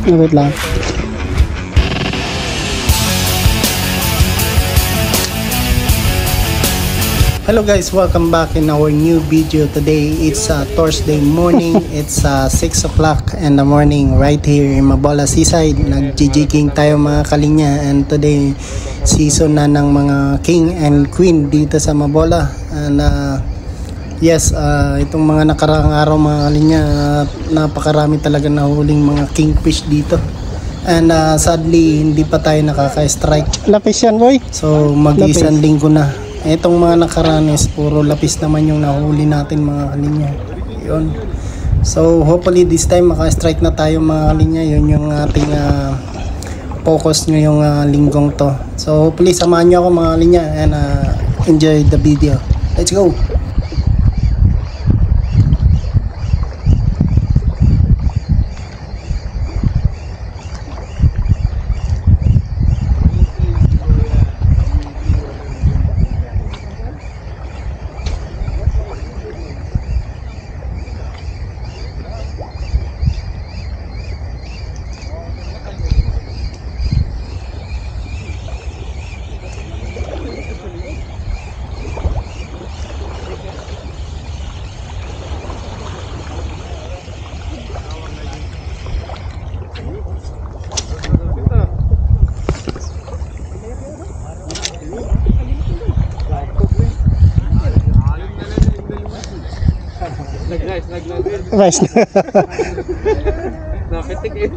Wait lang. Hello guys, welcome back in our new video. Today it's Thursday morning. It's 6 o'clock in the morning right here in Mabola Seaside. Nag-jigging tayo mga kalinya, and today season na ng mga king and queen dito sa Mabola. And yes, itong mga nakaraang araw mga kalinya, napakarami talaga nahuling mga kingfish dito. And sadly hindi pa tayo nakaka-strike. Lapis yan boy. So mag-isang linggo na. Itong mga nakaranis, puro lapis naman yung nahuli natin mga kalinya. Yun. So hopefully this time maka-strike na tayo mga kalinya. Yun yung ating focus ngayong linggong to. So hopefully samahan nyo ako mga kalinya and enjoy the video. Let's go! Rice na. Nakitik eh.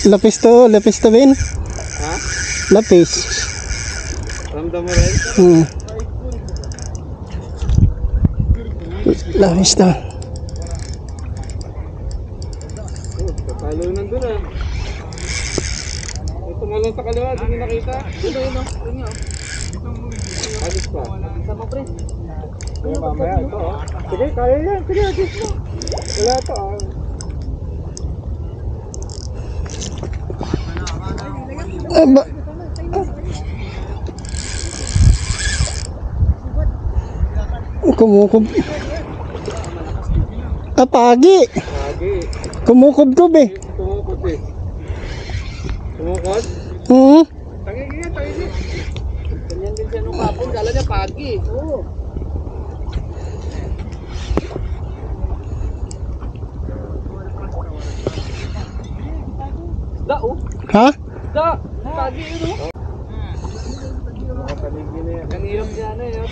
Lapis to Ben. Ha? Lapis. Ramdam mo rin? Lapis to. Talo nandun ah. Tumalong sa kaliwa, hindi nakita. Dito yun o. Agis pa. Agis mo pre. Kaya mamaya ito o. Sige, kaya yan. Sige, agis mo. Wala ito o. Kumukob. Pagi. Pagi. Kumukob eh. Kumukob eh. Kumukod? Tangin. Ganyan din siya nung kapon, kala niya pagi. Oo. Da oh. Ha? Da! Pagi yun oh. Paligid na yan. Kanilap niya na yun.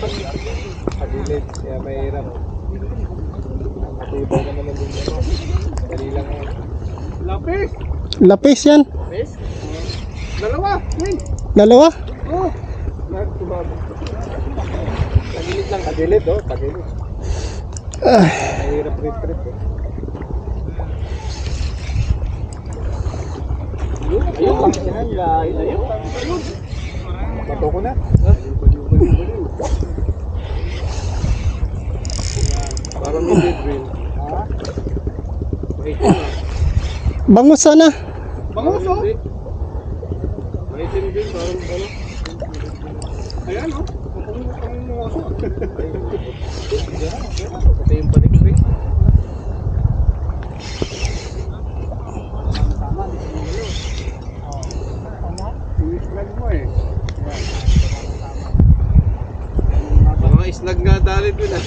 Pagilid, kaya mahirap. Matibay naman na din yan. Dali lang yan. Lapis! Lapis yan. Lapis? Dalawa! Dalawa? Oo. Tagilid lang. Tagilid oh. Tagilid. Mahirap trip eh. Ayun lang yan guys. Ayun. Bato ko na. Parang hindi drill. Ha? Bangus sana. Bangus oh. Maitim din parang ano. Ayan oh. Pangin mo ako. Pati yung panik-panik. Islag mo eh. Mga islag nga dalit yun ah.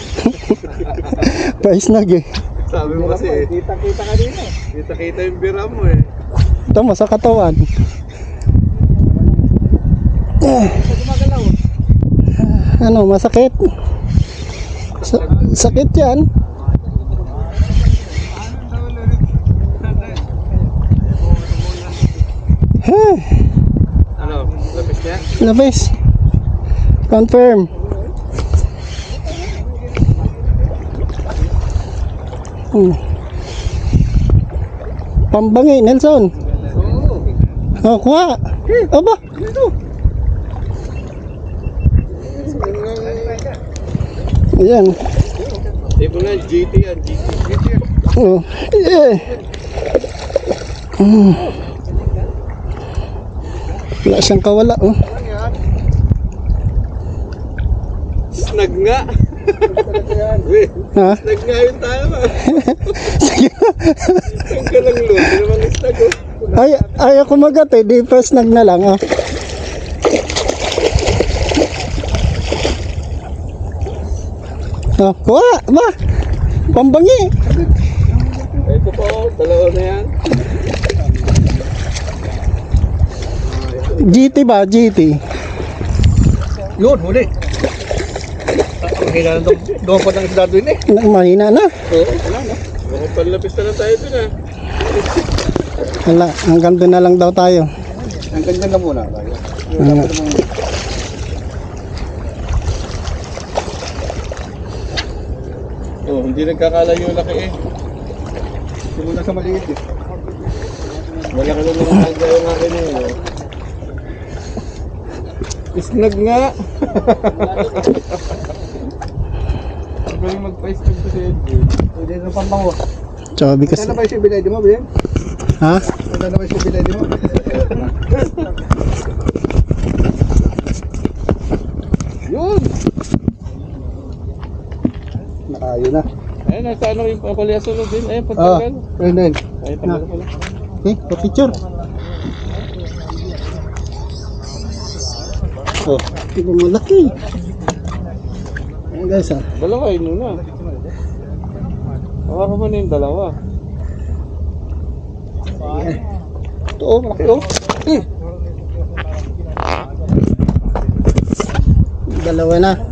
Paisnag eh. Sabi mo kasi eh. Kita-kita ka din eh. Kita-kita yung bira mo eh. Tama sa katawan. Ano, masakit? Sakit yan. Ano? Lapis niya? Lapis. Confirm. Pambangi, Nelson. Oh, kuha. Aba. Ayan. Table na, GT yan, GT. Oh. Yeah. Wala siyang kawala, oh. Snag nga. Ha? Snag nga yung tama. Ang galang lo. Hindi naman snag oh. Ayaw kumagat eh. Di first nag na lang. Oh. Oh, kuha ba? Pambangi. Ito po, dalawa na yan. GT ba? GT. Yun, huli. Ang hina na doon pa ng isda doon eh. Mahina na. Oo, wala na. Baka palapis na lang tayo doon ah. Wala, hanggang doon na lang daw tayo. Ang ganda na muna tayo. Oh, hindi nagkakalayo yung laki eh. Simula sa maliit eh. Wala ka lang naman yung akin eh. Isnag nga! Galing magpa-isnag ko sa Edwin. Pwede na pambango. Chobi kasi. Saan na ba yung sibilay mo, Brian? Ha? Saan na ba yung sibilay mo? Yun! Nakayo na. Ayun, nasa ano yung papaliasunod din. Ayun, pagkagal. Ayun din. Ayun, pagkagal pala. Okay, pa-picture. Oh, Iba malaki. Ayan guys ah. dalawa yun muna. Hawakan mo na yung dalawa. Ito oh, malaki oh. Dalawa na.